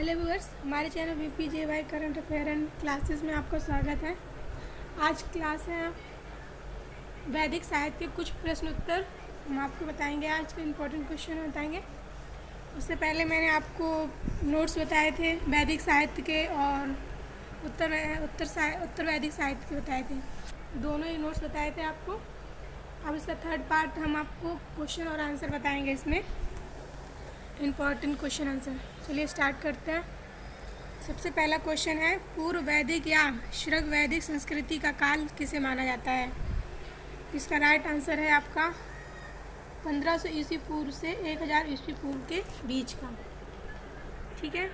Hello viewers, हमारे channel VPJY current affair and classes में आपका स्वागत है। आज क्लास है वैदिक साहित्य के कुछ प्रश्न उत्तर हम आपको बताएंगे। आज के इम्पोर्टेंट क्वेश्चन बताएंगे। उससे पहले मैंने आपको नोट्स बताए थे वैदिक साहित्य के और उत्तर वैदिक साहित्य के बताए थे। दोनों ही नोट्स बताए थे आपको। अब इसका थर्ड पार्ट हम आपको क्वेश्चन और आंसर बताएंगे। इसमें इम्पॉर्टेंट क्वेश्चन आंसर। चलिए स्टार्ट करते हैं। सबसे पहला क्वेश्चन है, पूर्व वैदिक या श्रग वैदिक संस्कृति का काल किसे माना जाता है? इसका राइट आंसर है आपका 1500 ईस्वी पूर्व से 1000 ईस्वी पूर्व के बीच का। ठीक है।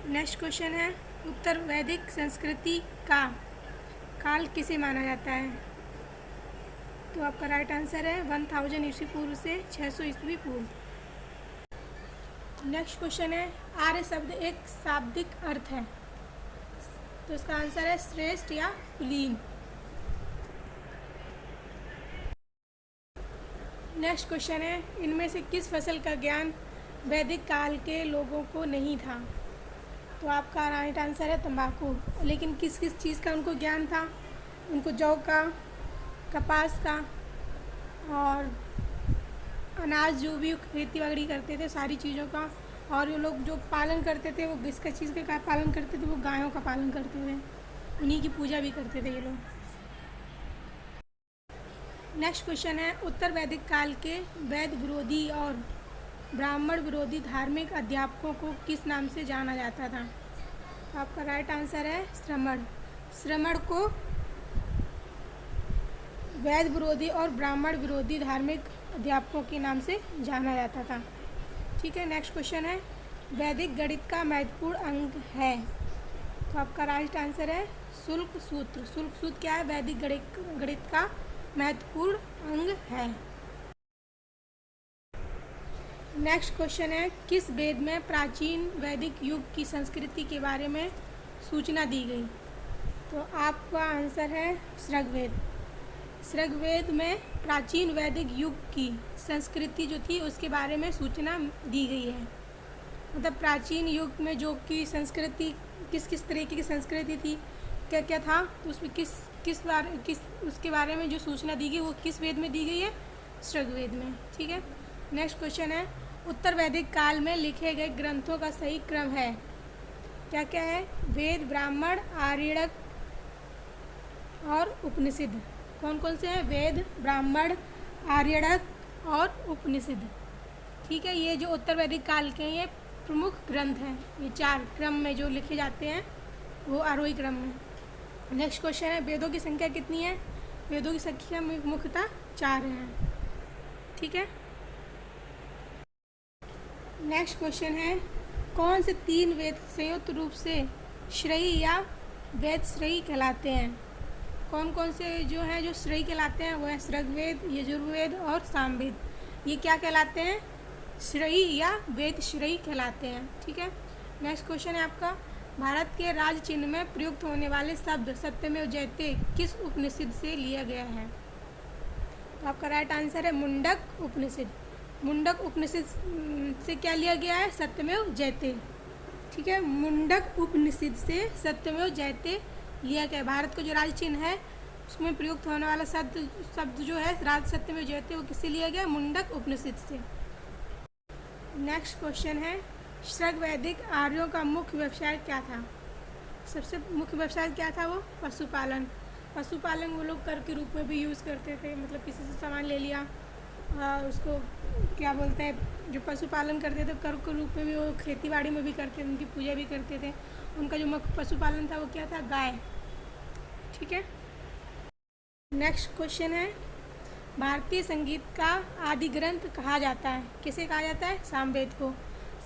नेक्स्ट क्वेश्चन है, उत्तर वैदिक संस्कृति का काल किसे माना जाता है? तो आपका राइट आंसर है 1000 ईस्वी पूर्व से 600 ईस्वी पूर्व। नेक्स्ट क्वेश्चन है, आर्य शब्द एक शाब्दिक अर्थ है, तो इसका आंसर है श्रेष्ठ या कुलीन। नेक्स्ट क्वेश्चन है, इनमें से किस फसल का ज्ञान वैदिक काल के लोगों को नहीं था? तो आपका राइट आंसर है तंबाकू। लेकिन किस किस चीज़ का उनको ज्ञान था? उनको जौ का, कपास का और अनाज जो भी खेती बाड़ी करते थे सारी चीज़ों का। और ये लोग जो पालन करते थे वो किसका चीज़ का पालन करते थे? वो गायों का पालन करते थे। उन्हीं की पूजा भी करते थे ये लोग। नेक्स्ट क्वेश्चन है, उत्तर वैदिक काल के वैद विरोधी और ब्राह्मण विरोधी धार्मिक अध्यापकों को किस नाम से जाना जाता था? तो आपका राइट आंसर है श्रमण। श्रमण को वैद विरोधी और ब्राह्मण विरोधी धार्मिक अध्यापकों के नाम से जाना जाता था। ठीक है। नेक्स्ट क्वेश्चन है, वैदिक गणित का महत्वपूर्ण अंग है? तो आपका राइट आंसर है शुल्क सूत्र। शुल्क सूत्र क्या है? वैदिक गणित का महत्वपूर्ण अंग है। नेक्स्ट क्वेश्चन है, किस वेद में प्राचीन वैदिक युग की संस्कृति के बारे में सूचना दी गई? तो आपका आंसर है ऋग्वेद। ऋग्वेद में प्राचीन वैदिक युग की संस्कृति जो थी उसके बारे में सूचना दी गई है। मतलब प्राचीन युग में जो की संस्कृति किस किस तरीके की संस्कृति थी, क्या क्या था, तो उसमें किस उसके बारे में जो सूचना दी गई वो किस वेद में दी गई है? ऋग्वेद में। ठीक है। नेक्स्ट क्वेश्चन है, उत्तर वैदिक काल में लिखे गए ग्रंथों का सही क्रम है? क्या क्या है? वेद, ब्राह्मण, आर्यक और उपनिषद। कौन कौन से हैं? वेद, ब्राह्मण, आर्यक और उपनिषद। ठीक है। ये जो उत्तर वैदिक काल के ये प्रमुख ग्रंथ हैं। ये 4 क्रम में जो लिखे जाते हैं वो आरोही क्रम में। नेक्स्ट क्वेश्चन है, वेदों की संख्या कितनी है? वेदों की संख्या मुख्यतः 4 हैं। ठीक है। नेक्स्ट क्वेश्चन है, कौन से 3 वेद संयुक्त रूप से श्रेयी या वेद श्रेयी कहलाते हैं? कौन कौन से जो हैं जो श्रेयी कहलाते हैं? वो है ऋग्वेद, यजुर्वेद और सामवेद। ये क्या कहलाते हैं? श्रेयी या वेद श्रेयी कहलाते हैं। ठीक है। नेक्स्ट क्वेश्चन है आपका, भारत के राज चिन्ह में प्रयुक्त होने वाले शब्द सत्यमेव जयते किस उपनिषद से लिया गया है? तो आपका राइट आंसर है मुंडक उपनिषद। मुंडक उपनिषद से क्या लिया गया है? सत्यमेव जयते। ठीक है। मुंडक उपनिषद से सत्यमेव जयते लिया गया। भारत का जो राज चिन्ह है उसमें प्रयुक्त होने वाला शब्द जो है राज सत्यमेव जयते वो किससे लिया गया? मुंडक उपनिषद से। नेक्स्ट क्वेश्चन है, श्रग वैदिक आर्यों का मुख्य व्यवसाय क्या था? सबसे मुख्य व्यवसाय क्या था? वो पशुपालन। पशुपालन वो लोग कर के रूप में भी यूज़ करते थे। मतलब किसी से सामान ले लिया, उसको क्या बोलते हैं, जो पशुपालन करते थे कर के रूप में भी वो खेती बाड़ी में भी करते थे, उनकी पूजा भी करते थे। उनका जो मुख्य पशुपालन था वो क्या था? गाय। ठीक है। नेक्स्ट क्वेश्चन है, भारतीय संगीत का आदि ग्रंथ कहा जाता है? किसे कहा जाता है? सामवेद को।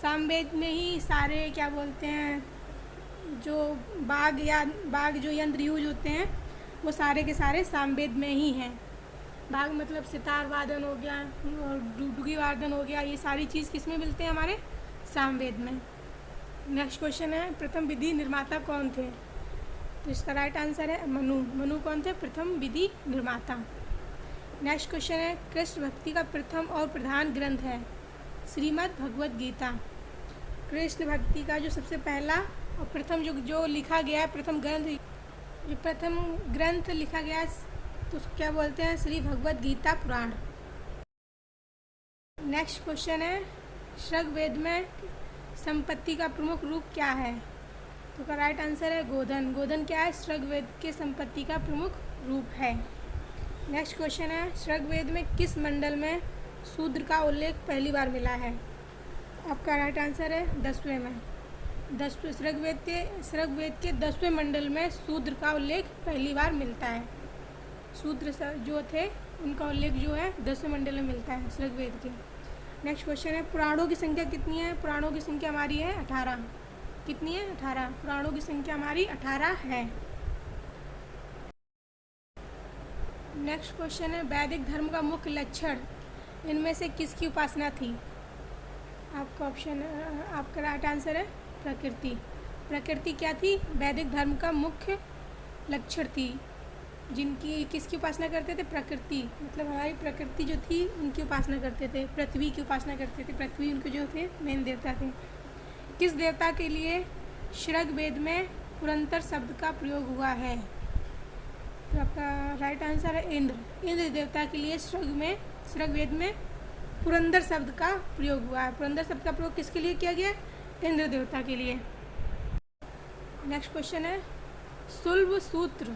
सामवेद में ही सारे क्या बोलते हैं जो बाग जो यंत्र यूज होते हैं वो सारे के सारे सामवेद में ही हैं। बाग मतलब सितार वादन हो गया और डुगी वादन हो गया, ये सारी चीज़ किस में मिलते हैं? हमारे सामवेद में। नेक्स्ट क्वेश्चन है, प्रथम विधि निर्माता कौन थे? तो इसका राइट आंसर है मनु। मनु कौन थे? प्रथम विधि निर्माता। नेक्स्ट क्वेश्चन है, कृष्ण भक्ति का प्रथम और प्रधान ग्रंथ है? श्रीमद् भगवद गीता। कृष्ण भक्ति का जो सबसे पहला और प्रथम जो लिखा गया है, प्रथम ग्रंथ लिखा गया है, तो उसको क्या बोलते हैं? श्री भगवद गीता पुराण। नेक्स्ट क्वेश्चन है, ऋग्वेद में संपत्ति का प्रमुख रूप क्या है? तो का राइट आंसर है गोधन। गोधन क्या है? ऋग्वेद के संपत्ति का प्रमुख रूप है। नेक्स्ट क्वेश्चन है, ऋग्वेद में किस मंडल में शूद्र का उल्लेख पहली बार मिला है? आपका राइट आंसर है 10वें में। ऋग्वेद के 10वें मंडल में शूद्र का उल्लेख पहली बार मिलता है। शूद्र जो थे उनका उल्लेख जो है 10वें मंडल में मिलता है ऋग्वेद के। नेक्स्ट क्वेश्चन है, पुराणों की संख्या कितनी है? पुराणों की संख्या हमारी है 18। कितनी है? 18। पुराणों की संख्या हमारी 18 है। नेक्स्ट क्वेश्चन है, वैदिक धर्म का मुख्य लक्षण इनमें से किसकी उपासना थी? आपका राइट आंसर है प्रकृति। प्रकृति क्या थी? वैदिक धर्म का मुख्य लक्षण थी। जिनकी किसकी उपासना करते थे? प्रकृति, मतलब हमारी प्रकृति जो थी उनकी उपासना करते थे, पृथ्वी की उपासना करते थे। पृथ्वी उनके जो थे मेन देवता थे। किस देवता के लिए ऋग्वेद में पुरंतर शब्द का प्रयोग हुआ है? तो आपका राइट आंसर है इंद्र। इंद्र देवता के लिए ऋग्वेद में पुरंदर शब्द का प्रयोग हुआ है। पुरंदर शब्द का प्रयोग किसके लिए किया गया? इंद्र देवता के लिए। नेक्स्ट क्वेश्चन है, शुल्ब सूत्र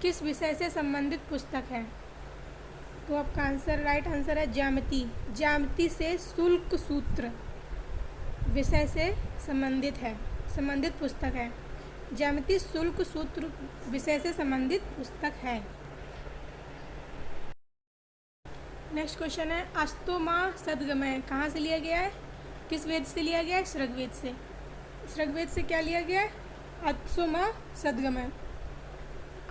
किस विषय से संबंधित पुस्तक है? तो आपका राइट आंसर है ज्यामिति। ज्यामिति से शुल्क सूत्र विषय से संबंधित पुस्तक है। ज्यामिति शुल्क सूत्र विषय से संबंधित पुस्तक है। नेक्स्ट क्वेश्चन है, अस्तोमा सद्गमय कहाँ से लिया गया है? किस वेद से लिया गया है? ऋग्वेद से। ऋग्वेद से क्या लिया गया है? अस्तोमा सद्गमय।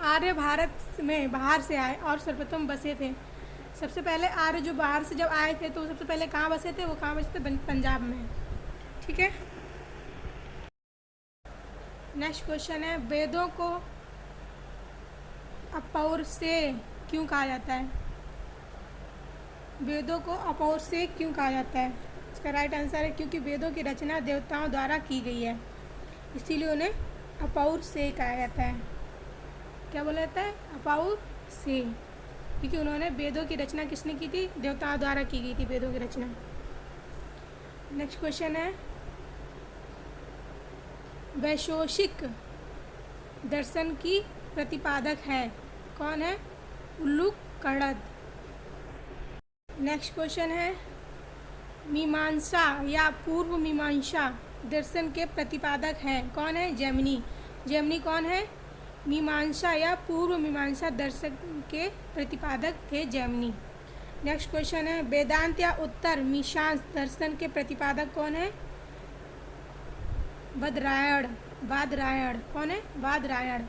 आर्य भारत में बाहर से आए और सर्वप्रथम बसे थे। सबसे पहले आर्य जो बाहर से जब आए थे तो सबसे पहले कहाँ बसे थे? वो कहाँ बसे थे? पंजाब में। ठीक है। नेक्स्ट क्वेश्चन है, वेदों को अपौरुषेय क्यों कहा जाता है? वेदों को अपौरुषेय क्यों कहा जाता है? इसका राइट आंसर है क्योंकि वेदों की रचना देवताओं द्वारा की गई है, इसीलिए उन्हें अपौरुषेय कहा जाता है। क्या बोला जाता है? अपौरुषेय, क्योंकि उन्होंने वेदों की रचना किसने की थी? देवताओं द्वारा की गई थी वेदों की रचना। नेक्स्ट क्वेश्चन है, वैशेषिक दर्शन की प्रतिपादक है कौन है? उल्लूक कणद। नेक्स्ट क्वेश्चन है, मीमांसा या पूर्व मीमांसा दर्शन के प्रतिपादक हैं कौन है? जैमिनी। जैमिनी कौन है? मीमांसा या पूर्व मीमांसा दर्शन के प्रतिपादक थे जैमिनी। नेक्स्ट क्वेश्चन है, वेदांत या उत्तर मीमांसा दर्शन के प्रतिपादक कौन है? बादरायण। कौन है? बादरायण।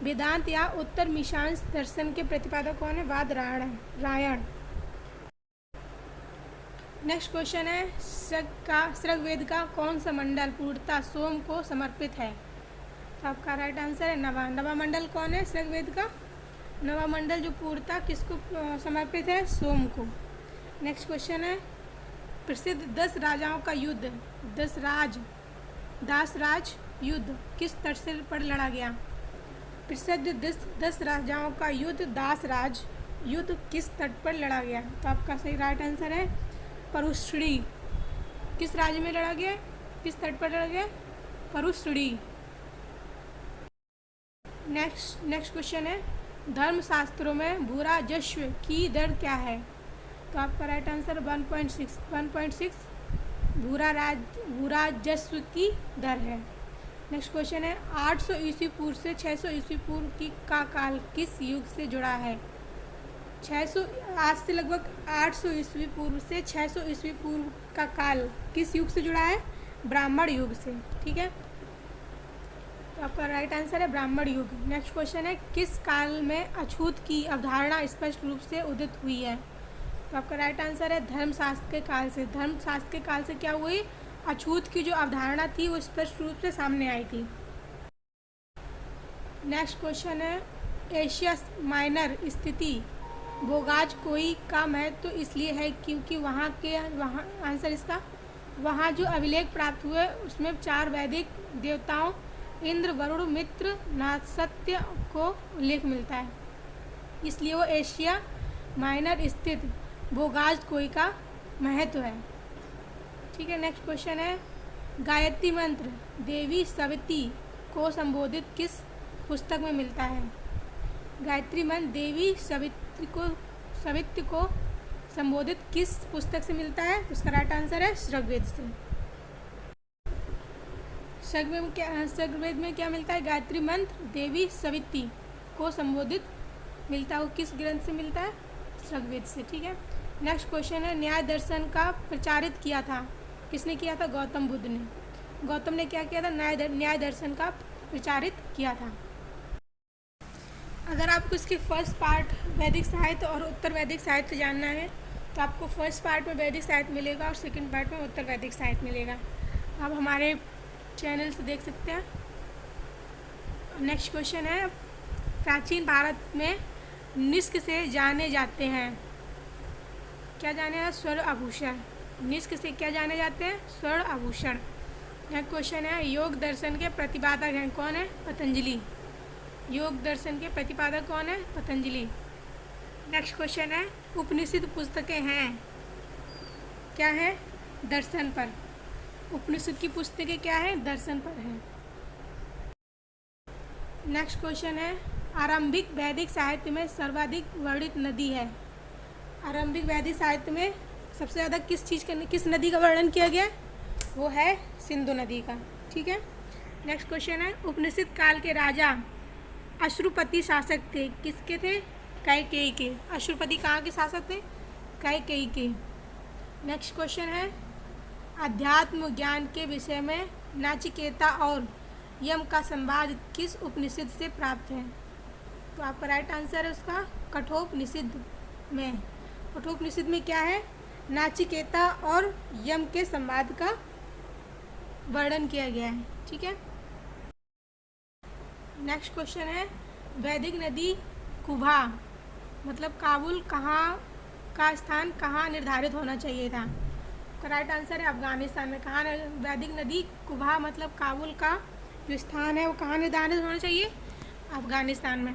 वेदांत या उत्तर मीमांसा दर्शन के प्रतिपादक कौन है? बादरायण। नेक्स्ट क्वेश्चन है, ऋग्वेद का कौन सा मंडल पूर्णतः सोम को समर्पित है? तो आपका राइट आंसर है नवा। नवा मंडल कौन है ऋग्वेद का? नवा मंडल जो पूर्णतः किसको समर्पित है? सोम को। नेक्स्ट क्वेश्चन है, प्रसिद्ध 10 राजाओं का युद्ध दासराज युद्ध किस तट पर लड़ा गया? प्रसिद्ध 10 राजाओं का युद्ध दासराज युद्ध किस तट पर लड़ा गया? तो आपका सही राइट आंसर है परुश्री। किस राज्य में लड़ा गया? किस तट पर लड़ा गया? परुश्री। नेक्स्ट क्वेश्चन है, धर्मशास्त्रों में भूराजस्व की दर क्या है? तो आपका राइट आंसर 1.6 भूराजस्व की दर है। नेक्स्ट क्वेश्चन है, 800 ईस्वी पूर्व से 600 ईस्वी पूर्व का काल किस युग से जुड़ा है? आज से लगभग 800 ईस्वी पूर्व से 600 ईस्वी पूर्व का काल किस युग से जुड़ा है? ब्राह्मण युग से। ठीक है, तो आपका राइट आंसर है ब्राह्मण युग। नेक्स्ट क्वेश्चन है, किस काल में अछूत की अवधारणा स्पष्ट रूप से उदित हुई है? तो आपका राइट आंसर है धर्मशास्त्र के काल से। धर्मशास्त्र के काल से क्या हुई? अछूत की जो अवधारणा थी वो स्पष्ट रूप से सामने आई थी। नेक्स्ट क्वेश्चन है, एशिया माइनर स्थिति बोगाज कोई का महत्व तो इसलिए है क्योंकि वहाँ आंसर इसका वहाँ जो अभिलेख प्राप्त हुए उसमें 4 वैदिक देवताओं इंद्र, वरुण, मित्र, नासत्य को उल्लेख मिलता है, इसलिए वो एशिया माइनर स्थित बोगाज-कोई का महत्व है। ठीक है, नेक्स्ट क्वेश्चन है, गायत्री मंत्र देवी सविती को संबोधित किस पुस्तक में मिलता है? गायत्री मंत्र देवी सवित्री को संबोधित किस पुस्तक से मिलता है? तो उसका राइट आंसर है ऋग्वेद से। ऋग्वेद में क्या मिलता है? गायत्री मंत्र देवी सविती को संबोधित मिलता है, वो किस ग्रंथ से मिलता है? ऋग्वेद से। ठीक है, नेक्स्ट क्वेश्चन है, न्याय दर्शन का प्रचारित किया था, किसने किया था? गौतम बुद्ध ने। गौतम ने क्या किया था? न्याय दर्शन का प्रचारित किया था। अगर आपको इसके फर्स्ट पार्ट वैदिक साहित्य और उत्तर वैदिक साहित्य जानना है तो आपको फर्स्ट पार्ट में वैदिक साहित्य मिलेगा और सेकंड पार्ट में उत्तर वैदिक साहित्य मिलेगा। आप हमारे चैनल से देख सकते हैं। नेक्स्ट क्वेश्चन है, प्राचीन भारत में निष्क से जाने जाते हैं, क्या जाने जाते? स्वर्ण आभूषण। निष्क से क्या जाने जाते हैं? स्वर्ण आभूषण। नेक्स्ट क्वेश्चन है, योग दर्शन के प्रतिपादक हैं, कौन है? पतंजलि। योग दर्शन के प्रतिपादक कौन है? पतंजलि। नेक्स्ट क्वेश्चन है, उपनिषद पुस्तकें हैं, क्या है? दर्शन पर। उपनिषद की पुस्तकें क्या है? दर्शन पर है। नेक्स्ट क्वेश्चन है, आरंभिक वैदिक साहित्य में सर्वाधिक वर्णित नदी है? आरंभिक वैदिक साहित्य में सबसे ज़्यादा किस नदी का वर्णन किया गया? वो है सिंधु नदी का। ठीक है, नेक्स्ट क्वेश्चन है, उपनिषद काल के राजा अश्रुपति शासक थे, किसके थे? कैकेयी के। अश्रुपति कहाँ के शासक थे? कैकेयी के। नेक्स्ट क्वेश्चन है, अध्यात्म ज्ञान के विषय में नाचिकेता और यम का संवाद किस उपनिषद से प्राप्त है? तो आपका राइट आंसर है उसका कठोपनिषद में। कठोपनिषद में क्या है? नाचिकेता और यम के संवाद का वर्णन किया गया है। ठीक है, नेक्स्ट क्वेश्चन है, वैदिक नदी कुभा मतलब काबुल कहाँ का स्थान कहाँ निर्धारित होना चाहिए था? तो राइट आंसर है अफगानिस्तान में। कहाँ? वैदिक नदी कुभा मतलब काबुल का जो स्थान है वो कहाँ निर्धारित होना चाहिए? अफगानिस्तान में।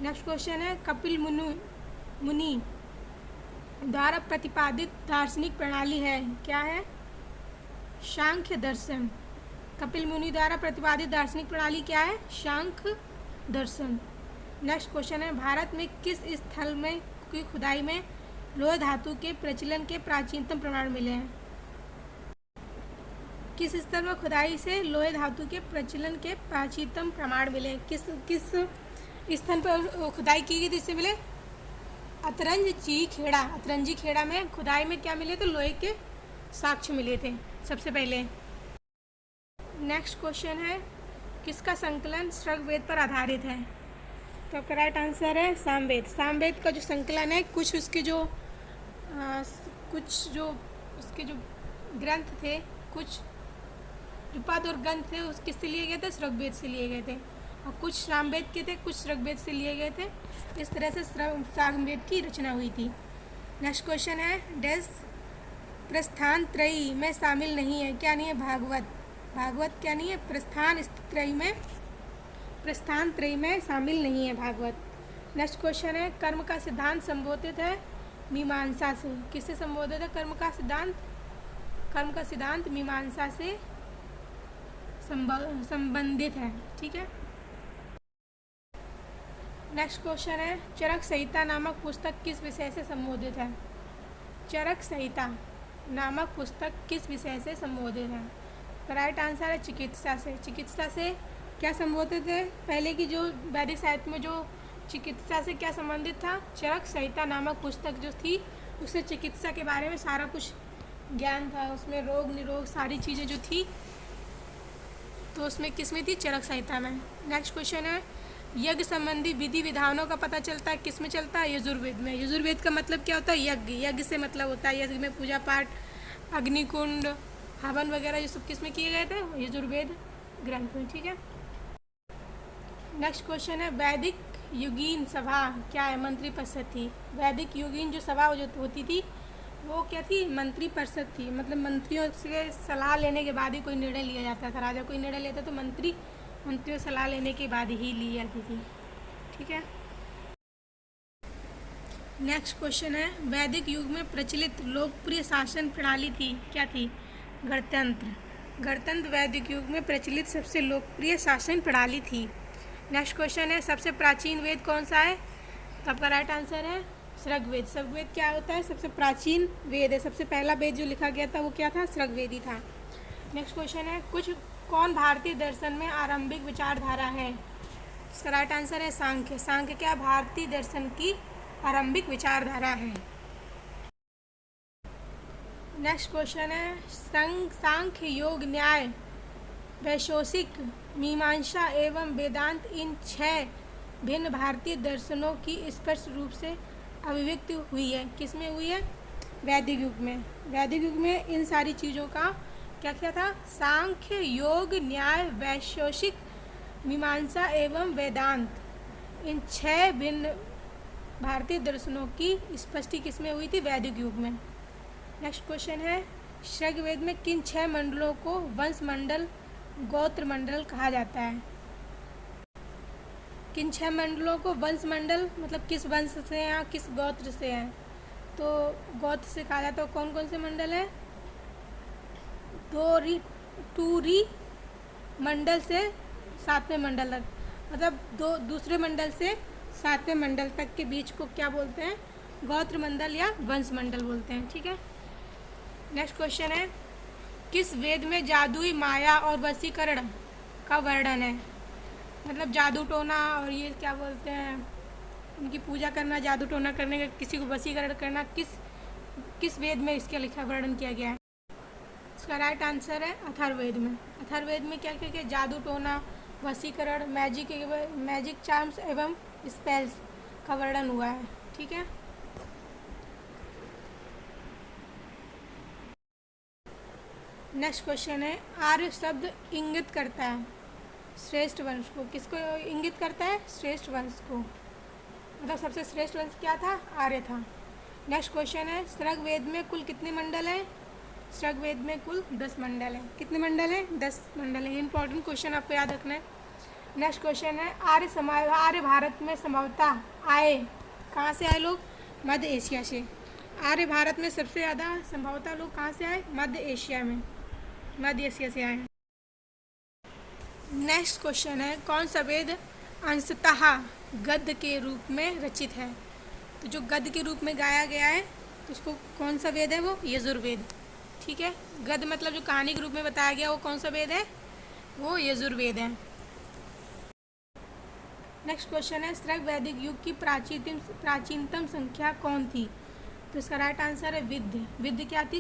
नेक्स्ट क्वेश्चन है, कपिल मुनि द्वारा प्रतिपादित दार्शनिक प्रणाली है, क्या है? सांख्य दर्शन। कपिल मुनि द्वारा प्रतिपादित दार्शनिक प्रणाली क्या है? सांख्य दर्शन। नेक्स्ट क्वेश्चन है, भारत में किस स्थल में की खुदाई में लोह धातु के प्रचलन के प्राचीनतम प्रमाण मिले हैं? किस स्थल में खुदाई से लोहे धातु के प्रचलन के प्राचीनतम प्रमाण मिले? किस स्थल पर खुदाई की गई थी, इससे मिले? अतरंजी खेड़ा। अतरंजी खेड़ा में खुदाई में क्या मिले थे? लोहे के साक्ष्य मिले थे सबसे पहले। नेक्स्ट क्वेश्चन है, किसका संकलन ऋग्वेद पर आधारित है? तो आपका राइट आंसर है सामवेद। सामवेद का जो संकलन है, कुछ उसके जो ग्रंथ थे, कुछ जो पद और ग्रंथ थे उस किससे लिए गए थे? ऋग्वेद से लिए गए थे, और कुछ सामवेद के थे, कुछ ऋग्वेद से लिए गए थे। इस तरह से सामवेद की रचना हुई थी। नेक्स्ट क्वेश्चन है, डैश प्रस्थान त्रयी में शामिल नहीं है, क्या नहीं है? भागवत। भागवत क्या नहीं है? प्रस्थान त्रयी में शामिल नहीं है भागवत। नेक्स्ट क्वेश्चन है, कर्म का सिद्धांत संबोधित है मीमांसा से, किससे संबोधित है? कर्म का सिद्धांत मीमांसा से संबंधित है। ठीक है, नेक्स्ट क्वेश्चन है, चरक संहिता नामक पुस्तक किस विषय से संबोधित है? चरक संहिता नामक पुस्तक किस विषय से संबोधित है? तो राइट आंसर है चिकित्सा से। चिकित्सा से क्या संबोधित है? पहले की जो वैदिक साहित्य में जो चिकित्सा से क्या संबंधित था? चरक संहिता नामक पुस्तक जो थी उससे चिकित्सा के बारे में सारा कुछ ज्ञान था, उसमें रोग निरोग सारी चीज़ें जो थी तो उसमें किस में थी? चरक संहिता में। नेक्स्ट क्वेश्चन है, यज्ञ संबंधी विधि विधानों का पता चलता है किस में चलता है? यजुर्वेद में। यजुर्वेद का मतलब क्या होता है? यज्ञ। यज्ञ से मतलब होता है यज्ञ में पूजा पाठ, अग्निकुंड, हवन वगैरह ये सब किस में किए गए थे? यजुर्वेद ग्रंथ में। ठीक है, नेक्स्ट क्वेश्चन है, वैदिक युगीन सभा क्या है? मंत्री परिषद थी। वैदिक युगीन जो सभा जो होती थी वो क्या थी, मंत्री परिषद थी, मतलब मंत्रियों से सलाह लेने के बाद ही कोई निर्णय लिया जाता था। राजा कोई निर्णय लेता तो मंत्रियों से सलाह लेने के बाद ही ली जाती थी। ठीक है, नेक्स्ट क्वेश्चन है, वैदिक युग में प्रचलित लोकप्रिय शासन प्रणाली थी, क्या थी? गणतंत्र। गणतंत्र वैदिक युग में प्रचलित सबसे लोकप्रिय शासन प्रणाली थी। नेक्स्ट क्वेश्चन है, सबसे प्राचीन वेद कौन सा है? तो आपका राइट आंसर है ऋग्वेद। ऋग्वेद क्या होता है? सबसे प्राचीन वेद है। सबसे पहला वेद जो लिखा गया था वो क्या था? ऋग्वेद ही था। नेक्स्ट क्वेश्चन है, कौन भारतीय दर्शन में आरंभिक विचारधारा है? इसका राइट आंसर है सांख्य। सांख्य क्या भारतीय दर्शन की आरंभिक विचारधारा है। नेक्स्ट क्वेश्चन है, सांख्य, योग, न्याय, वैशेषिक, मीमांसा एवं वेदांत इन 6 भिन्न भारतीय दर्शनों की स्पष्ट रूप से अभिव्यक्ति हुई है। किसमें हुई है? वैदिक युग में। वैदिक युग में इन सारी चीज़ों का क्या क्या था? सांख्य, योग, न्याय, वैशेषिक, मीमांसा एवं वेदांत, इन 6 भिन्न भारतीय दर्शनों की स्पष्टि किसमें हुई थी? वैदिक युग में। नेक्स्ट क्वेश्चन है, ऋग्वेद में किन 6 मंडलों को वंश मंडल, गोत्र मंडल कहा जाता है? किन 6 मंडलों को वंश मंडल, मतलब किस वंश से हैं, किस गोत्र से हैं? तो गोत्र से कहा जाता है। कौन कौन से मंडल है? टूरी मंडल से 7वें मंडल तक, मतलब दूसरे मंडल से 7वें मंडल तक के बीच को क्या बोलते हैं? गोत्र मंडल या वंश मंडल बोलते हैं। ठीक है, नेक्स्ट क्वेश्चन है, किस वेद में जादुई माया और वशीकरण का वर्णन है? मतलब जादू टोना और ये क्या बोलते हैं, उनकी पूजा करना, जादू टोना करने का, किसी को वशीकरण करना, किस वेद में इसका लिखा वर्णन किया गया है? इसका राइट आंसर है अथर्ववेद में। अथर्ववेद में क्या क्या? जादू टोना, वशीकरण, मैजिक चार्म्स एवं स्पेल्स का वर्णन हुआ है। ठीक है, नेक्स्ट क्वेश्चन है, आर्य शब्द इंगित करता है श्रेष्ठ वंश को। किसको इंगित करता है? श्रेष्ठ वंश को, मतलब सबसे श्रेष्ठ वंश क्या था? आर्य था। नेक्स्ट क्वेश्चन है, ऋग्वेद में कुल कितने मंडल हैं? ऋग्वेद में कुल 10 मंडल हैं। कितने मंडल हैं? 10 मंडल हैं। इंपॉर्टेंट क्वेश्चन आपको याद रखना है। नेक्स्ट क्वेश्चन है, आर्य भारत में संभवतः आए, कहाँ से आए लोग? मध्य एशिया से। आर्य भारत में सबसे ज़्यादा संभवतः लोग कहाँ से आए? मध्य एशिया से आए। नेक्स्ट क्वेश्चन है, कौन सा वेद अंशतः गद्य के रूप में रचित है? तो जो गद्य के रूप में गाया गया है तो उसको कौन सा वेद है? वो यजुर्वेद। ठीक है, गद्य मतलब जो कहानी के रूप में बताया गया वो कौन सा वेद है? वो यजुर्वेद है। नेक्स्ट क्वेश्चन है, ऋग्वैदिक युग की प्राचीनतम संख्या कौन थी? तो इसका राइट आंसर है विद्य। विद्य क्या थी?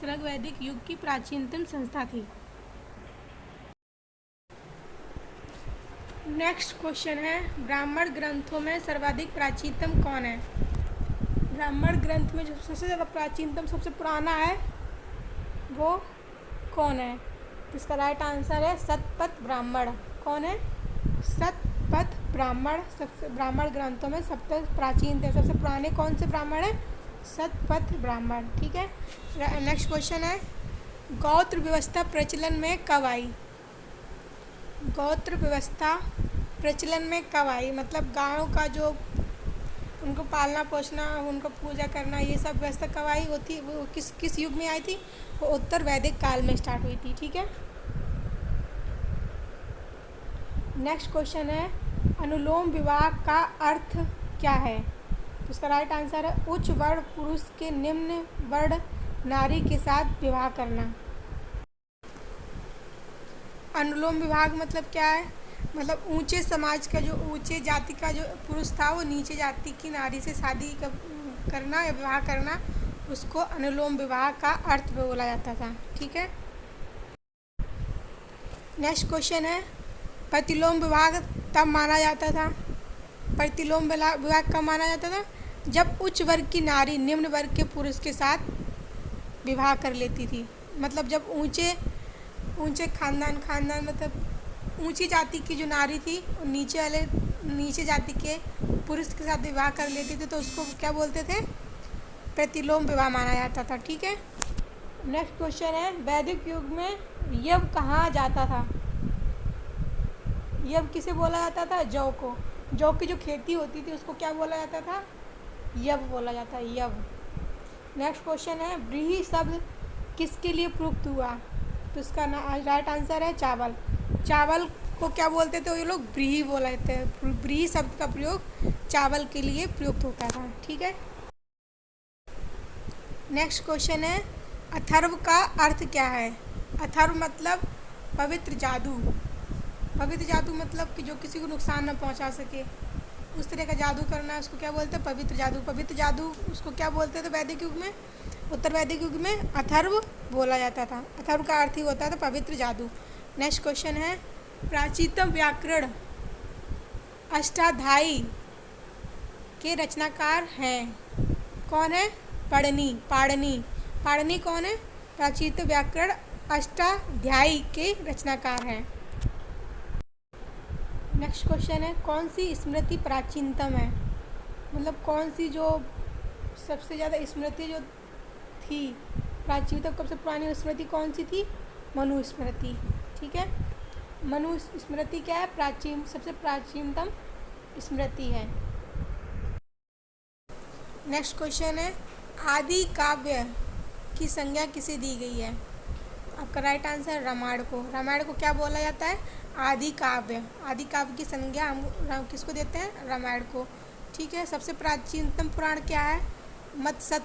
ऋग्वैदिक युग की प्राचीनतम संस्था थी। नेक्स्ट क्वेश्चन है, ब्राह्मण ग्रंथों में सर्वाधिक प्राचीनतम कौन है? ब्राह्मण ग्रंथ में जो सबसे ज़्यादा प्राचीनतम, सबसे पुराना है वो कौन है? इसका राइट आंसर है शतपथ ब्राह्मण। कौन है? शतपथ ब्राह्मण। सबसे ब्राह्मण ग्रंथों में सबसे प्राचीन थे, सबसे पुराने कौन से ब्राह्मण हैं? शतपथ ब्राह्मण। ठीक है, नेक्स्ट क्वेश्चन है, गोत्र व्यवस्था प्रचलन में कब आई? गोत्र व्यवस्था प्रचलन में कब आई? मतलब गायों का जो उनको पालना पोसना, उनको पूजा करना, ये सब व्यवस्था कब आई होती? वो किस युग में आई थी? वो उत्तर वैदिक काल में स्टार्ट हुई थी। ठीक है, नेक्स्ट क्वेश्चन है, अनुलोम विवाह का अर्थ क्या है? तो उसका राइट आंसर है उच्च वर्ण पुरुष के निम्न वर्ण नारी के साथ विवाह करना। अनुलोम विवाह मतलब क्या है? मतलब ऊंचे समाज का, जो ऊंचे जाति का जो पुरुष था वो नीचे जाति की नारी से शादी करना या विवाह करना, उसको अनुलोम विवाह का अर्थ बोला जाता था। ठीक है, नेक्स्ट क्वेश्चन है, प्रतिलोम विवाह तब माना जाता था? प्रतिलोम विवाह कब माना जाता था? जब उच्च वर्ग की नारी निम्न वर्ग के पुरुष के साथ विवाह कर लेती थी। मतलब जब ऊंचे खानदान मतलब ऊंची जाति की जो नारी थी वो नीचे जाति के पुरुष के साथ विवाह कर लेती थी तो उसको क्या बोलते थे? प्रतिलोम विवाह माना जाता था। ठीक है। नेक्स्ट क्वेश्चन है, वैदिक युग में यव कहाँ जाता था? यव किसे बोला जाता था? जौ को। जौ की जो खेती होती थी उसको क्या बोला जाता था? यव बोला जाता है, यव। नेक्स्ट क्वेश्चन है, व्रीहि शब्द किसके लिए प्रयुक्त हुआ? तो इसका राइट आंसर है चावल। चावल को क्या बोलते थे ये लोग? व्रीहि बोला जाते हैं। व्रीहि शब्द का प्रयोग चावल के लिए प्रयुक्त होता था। ठीक है। नेक्स्ट क्वेश्चन है, अथर्व का अर्थ क्या है? अथर्व मतलब पवित्र जादू। पवित्र जादू मतलब कि जो किसी को नुकसान न पहुंचा सके, उस तरह का जादू करना, उसको क्या बोलते हैं? पवित्र जादू। पवित्र जादू उसको क्या बोलते थे वैदिक युग में? उत्तर वैदिक युग में अथर्व बोला जाता था। अथर्व का अर्थ ही होता था पवित्र जादू। नेक्स्ट क्वेश्चन है, प्राचीनतम व्याकरण अष्टाध्यायी के रचनाकार हैं? कौन है? पाणिनि कौन है? प्राचीनतम व्याकरण अष्टाध्यायी के रचनाकार हैं। नेक्स्ट क्वेश्चन है, कौन सी स्मृति प्राचीनतम है? मतलब कौन सी जो सबसे ज़्यादा स्मृति जो थी प्राचीनतम, सबसे पुरानी स्मृति कौन सी थी? मनु स्मृति। ठीक है। मनु स्मृति क्या है? सबसे प्राचीनतम स्मृति है। नेक्स्ट क्वेश्चन है, आदि काव्य की संज्ञा किसे दी गई है? आपका राइट आंसर है रामायण को। रामायण को क्या बोला जाता है? आदि काव्य। आदि काव्य की संज्ञा हम किसको देते हैं? रामायण को। ठीक है। सबसे प्राचीनतम पुराण क्या है? मत्स्य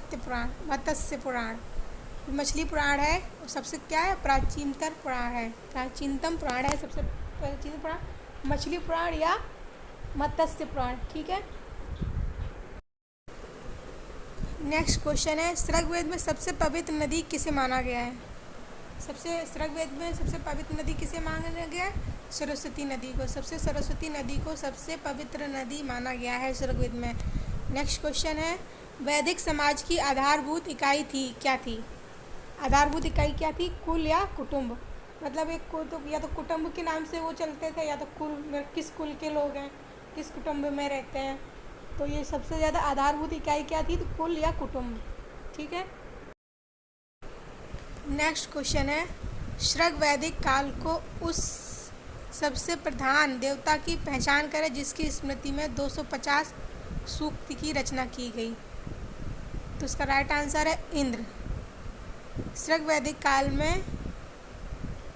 पुराण। मछली पुराण है, और सबसे क्या है? प्राचीनतम पुराण है। प्राचीनतम पुराण है सबसे प्राचीन पुराण मछली पुराण या मत्स्य पुराण। ठीक है। नेक्स्ट क्वेश्चन है, ऋग्वेद में सबसे पवित्र नदी किसे माना गया है? ऋग्वेद में सबसे पवित्र नदी किसे माना गया है? सरस्वती नदी को। सरस्वती नदी को सबसे पवित्र नदी माना गया है ऋग्वेद में। नेक्स्ट क्वेश्चन है, वैदिक समाज की आधारभूत इकाई थी क्या थी? आधारभूत इकाई क्या थी? कुल या कुटुंब। मतलब एक को तो या तो कुटुंब के नाम से वो चलते थे, या तो कुल, किस कुल के लोग हैं, किस कुटुंब में रहते हैं। तो ये सबसे ज़्यादा आधारभूत इकाई क्या थी? तो कुल या कुटुंब। ठीक है। नेक्स्ट क्वेश्चन है, ऋग वैदिक काल को उस सबसे प्रधान देवता की पहचान करें जिसकी स्मृति में 250 सूक्त की रचना की गई। तो इसका राइट आंसर है इंद्र। ऋग वैदिक काल में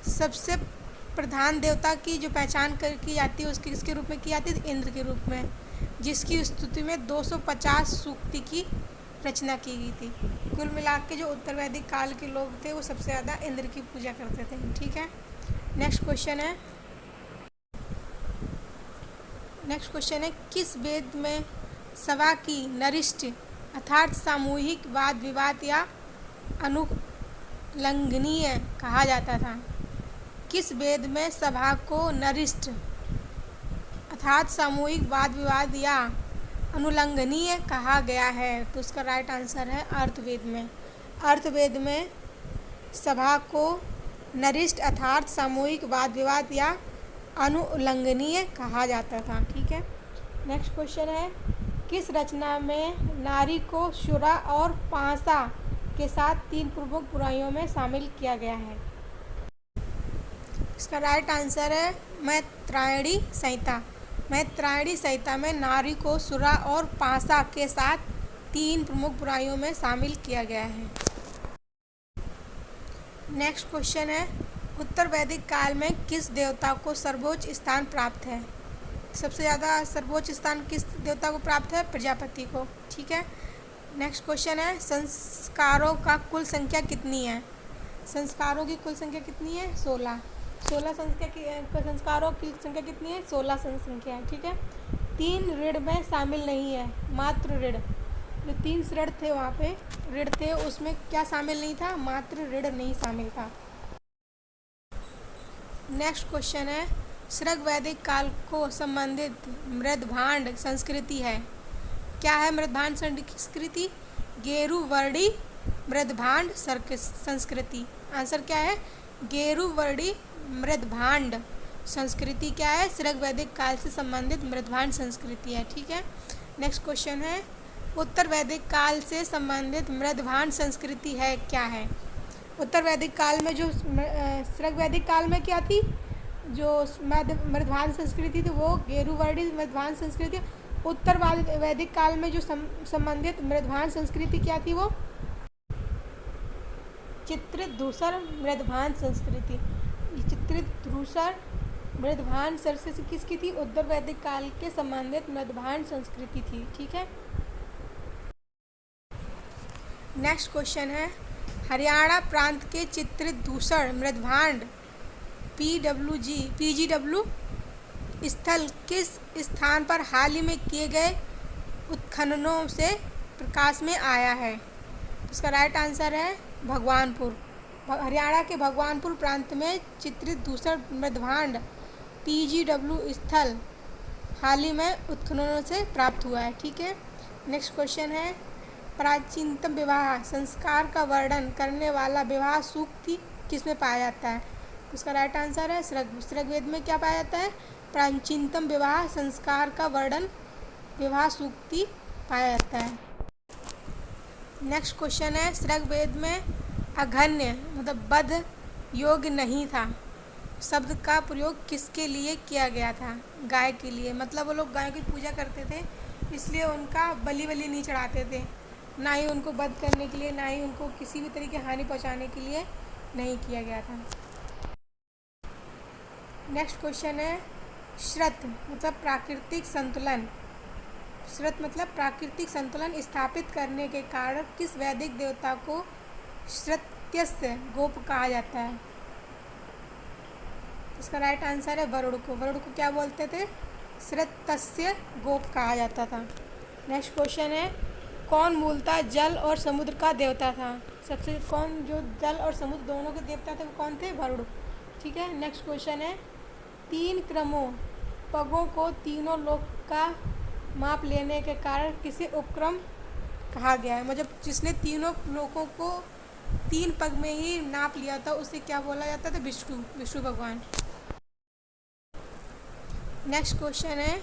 सबसे प्रधान देवता की जो पहचान की जाती है उसकी किसके रूप में की जाती है? इंद्र के रूप में, जिसकी स्तुति में 250 सूक्ति की रचना की गई थी। कुल मिला के जो उत्तर वैदिक काल के लोग थे वो सबसे ज़्यादा इंद्र की पूजा करते थे। ठीक है। नेक्स्ट क्वेश्चन है, किस वेद में सभा की नरिष्ट अर्थात सामूहिक वाद विवाद या अनुलंघनीय कहा जाता था? किस वेद में सभा को नरिष्ट अर्थात सामूहिक वाद विवाद या अनुलंघनीय कहा गया है? तो उसका राइट आंसर है अर्थवेद में। अर्थवेद में सभा को नरिष्ट अर्थात सामूहिक वाद विवाद या अनुलंघनीय कहा जाता था। ठीक है। नेक्स्ट क्वेश्चन है, किस रचना में नारी को शुरा और पांसा के साथ 3 प्रमुख बुराइयों में शामिल किया गया है? इसका राइट आंसर है मैत्रायणी संहिता। मैत्रायणी संहिता में नारी को सुरा और पांसा के साथ 3 प्रमुख बुराइयों में शामिल किया गया है। नेक्स्ट क्वेश्चन है, उत्तर वैदिक काल में किस देवता को सर्वोच्च स्थान प्राप्त है? सबसे ज़्यादा सर्वोच्च स्थान किस देवता को प्राप्त है? प्रजापति को। ठीक है। नेक्स्ट क्वेश्चन है, संस्कारों का कुल संख्या कितनी है? संस्कारों की कुल संख्या कितनी है? 16 संस्कारों की संख्या कितनी है? 16 संख्या है। ठीक है। 3 ऋण में शामिल नहीं है, मात्र ऋण। जो 3 ऋण थे वहाँ पे ऋण थे, उसमें क्या शामिल नहीं था? मात्र ऋण नहीं शामिल था। नेक्स्ट क्वेश्चन है, ऋग वैदिक काल को संबंधित मृदभांड संस्कृति है। क्या है मृदभांड संस्कृति? गेरुवर्णी मृदभांड संस्कृति। आंसर क्या है? गेरुवर्णी मृदभांड संस्कृति क्या है? ऋग वैदिक काल से संबंधित मृदभांड संस्कृति है। ठीक है। नेक्स्ट क्वेश्चन है, उत्तर वैदिक काल से संबंधित मृदभांड संस्कृति है क्या है? उत्तर वैदिक काल में जो सृग वैदिक काल में क्या थी, जो मृदभांड संस्कृति थी वो गेरुवर्णित मृदभांड संस्कृति। उत्तर वैदिक काल में जो संबंधित मृदभांड संस्कृति क्या थी, वो चित्रित धूसर मृदभांड संस्कृति। चित्रित धूसर मृदभांड संस्कृति किसकी थी? उत्तर वैदिक काल के संबंधित मृदभांड संस्कृति थी। ठीक है, नेक्स्ट क्वेश्चन है, हरियाणा प्रांत के चित्रित धूसर मृदभांड PGW स्थल किस स्थान पर हाल ही में किए गए उत्खननों से प्रकाश में आया है? इसका राइट आंसर है भगवानपुर। हरियाणा के भगवानपुर प्रांत में चित्रित धूसर मृदभांड PGW स्थल हाल ही में उत्खननों से प्राप्त हुआ है। ठीक है, नेक्स्ट क्वेश्चन है, प्राचीनतम विवाह संस्कार का वर्णन करने वाला विवाह सूक्ति किसमें पाया जाता है? उसका राइट आंसर है सृग्वेद में क्या पाया जाता है? प्राचीनतम विवाह संस्कार का वर्णन विवाह सूक्ति पाया जाता है। नेक्स्ट क्वेश्चन है, सृग्वेद में अघन्य मतलब बद्ध योग्य नहीं था शब्द का प्रयोग किसके लिए किया गया था? गाय के लिए। मतलब वो लोग गाय की पूजा करते थे, इसलिए उनका बलि नहीं चढ़ाते थे, ना ही उनको वध करने के लिए, ना ही उनको किसी भी तरीके हानि पहुंचाने के लिए नहीं किया गया था। नेक्स्ट क्वेश्चन है, श्रत मतलब प्राकृतिक संतुलन। श्रत मतलब प्राकृतिक संतुलन स्थापित करने के कारण किस वैदिक देवता को श्रत्यस्य गोप कहा जाता है? इसका राइट आंसर है वरुण को। वरुण को क्या बोलते थे? श्रत्यस्य गोप कहा जाता था। नेक्स्ट क्वेश्चन है, कौन मूलतः जल और समुद्र का देवता था? कौन जो जल और समुद्र दोनों के देवता थे वो कौन थे? वरुण। ठीक है, नेक्स्ट क्वेश्चन है, 3 क्रमों पगों को तीनों लोक का माप लेने के कारण किसे उपक्रम कहा गया है? मतलब जिसने तीनों लोकों को 3 पग में ही नाप लिया था उसे क्या बोला जाता था? विष्णु भगवान। नेक्स्ट क्वेश्चन है,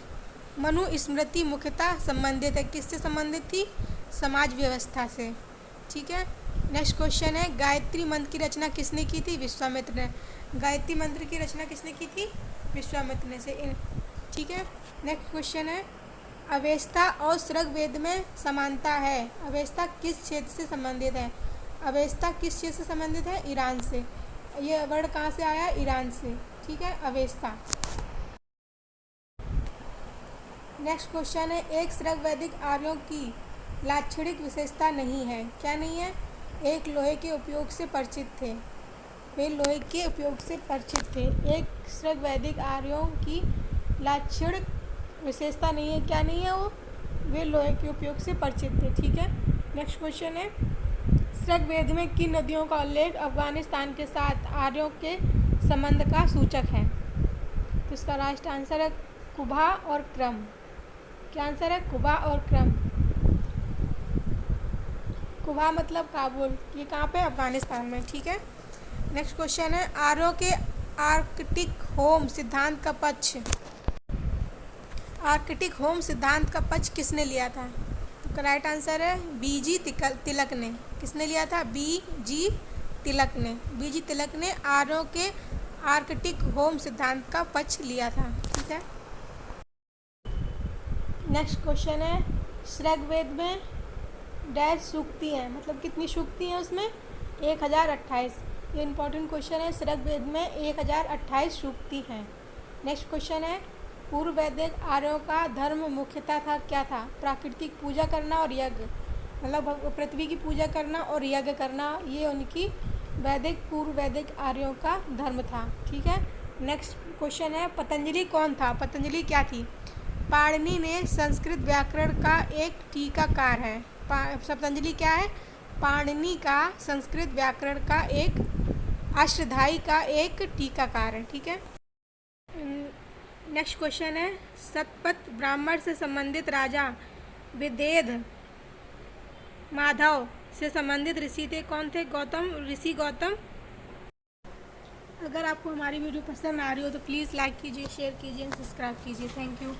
मनु स्मृति मुख्यतः संबंधित है किससे संबंधित थी? समाज व्यवस्था से। ठीक है, नेक्स्ट क्वेश्चन है, गायत्री मंत्र की रचना किसने की थी? विश्वामित्र ने। गायत्री मंत्र की रचना किसने की थी? विश्वामित्र ने से। ठीक है, नेक्स्ट क्वेश्चन है, अवेस्ता और सृग्वेद में समानता है। अवेस्ता किस क्षेत्र से संबंधित है? अवेस्ता किस क्षेत्र से संबंधित है? ईरान से। ये वर्ड कहाँ से आया? ईरान से। ठीक है, अवेस्ता। नेक्स्ट क्वेश्चन है, एक सृग्वैदिक आर्यों की लाक्षणिक विशेषता नहीं है। क्या नहीं है? एक लोहे के उपयोग से परिचित थे। वे लोहे के उपयोग से परिचित थे। एक सृग्वैदिक आर्यों की लाक्षणिक विशेषता नहीं है। क्या नहीं है वो? वे लोहे के उपयोग से परिचित थे। ठीक है, नेक्स्ट क्वेश्चन है, सृग्वेद में किन नदियों का उल्लेख अफगानिस्तान के साथ आर्यों के संबंध का सूचक है? तो इसका राइट आंसर है कुबा और क्रम। क्या आंसर है? कुबा और क्रम। कुबा मतलब काबुल, ये कहाँ पे? अफगानिस्तान में। ठीक है, नेक्स्ट क्वेश्चन है, आर्यों के आर्कटिक होम सिद्धांत का पक्ष आर्कटिक होम सिद्धांत का पक्ष किसने लिया था? तो राइट आंसर है बीजी तिलक ने। किसने लिया था? बीजी तिलक ने। बीजी तिलक ने आर्यों के आर्कटिक होम सिद्धांत का पक्ष लिया था। ठीक है, नेक्स्ट क्वेश्चन है, सृग्वेद में डैश सूक्ति हैं, मतलब कितनी सूक्ति हैं उसमें? 1028। ये इंपॉर्टेंट क्वेश्चन है। सृग्वेद में 1028 सूक्ति हैं। नेक्स्ट क्वेश्चन है, पूर्व वैदिक आर्यों का धर्म मुख्यतः था क्या था? प्राकृतिक पूजा करना और यज्ञ, मतलब पृथ्वी की पूजा करना और यज्ञ करना, ये उनकी पूर्व वैदिक आर्यों का धर्म था। ठीक है, नेक्स्ट क्वेश्चन है, पतंजलि कौन था? पतंजलि क्या थी? पाणिनि ने संस्कृत व्याकरण का एक टीकाकार है। पतंजलि क्या है? पाणिनि का संस्कृत व्याकरण का एक अष्टाध्यायी का एक टीकाकार है। ठीक है, नेक्स्ट क्वेश्चन है, सतपथ ब्राह्मण से संबंधित राजा विदेध माधव से संबंधित ऋषि थे। कौन थे? ऋषि गौतम। अगर आपको हमारी वीडियो पसंद आ रही हो तो प्लीज़ लाइक कीजिए, शेयर कीजिए, सब्सक्राइब कीजिए। Thank you.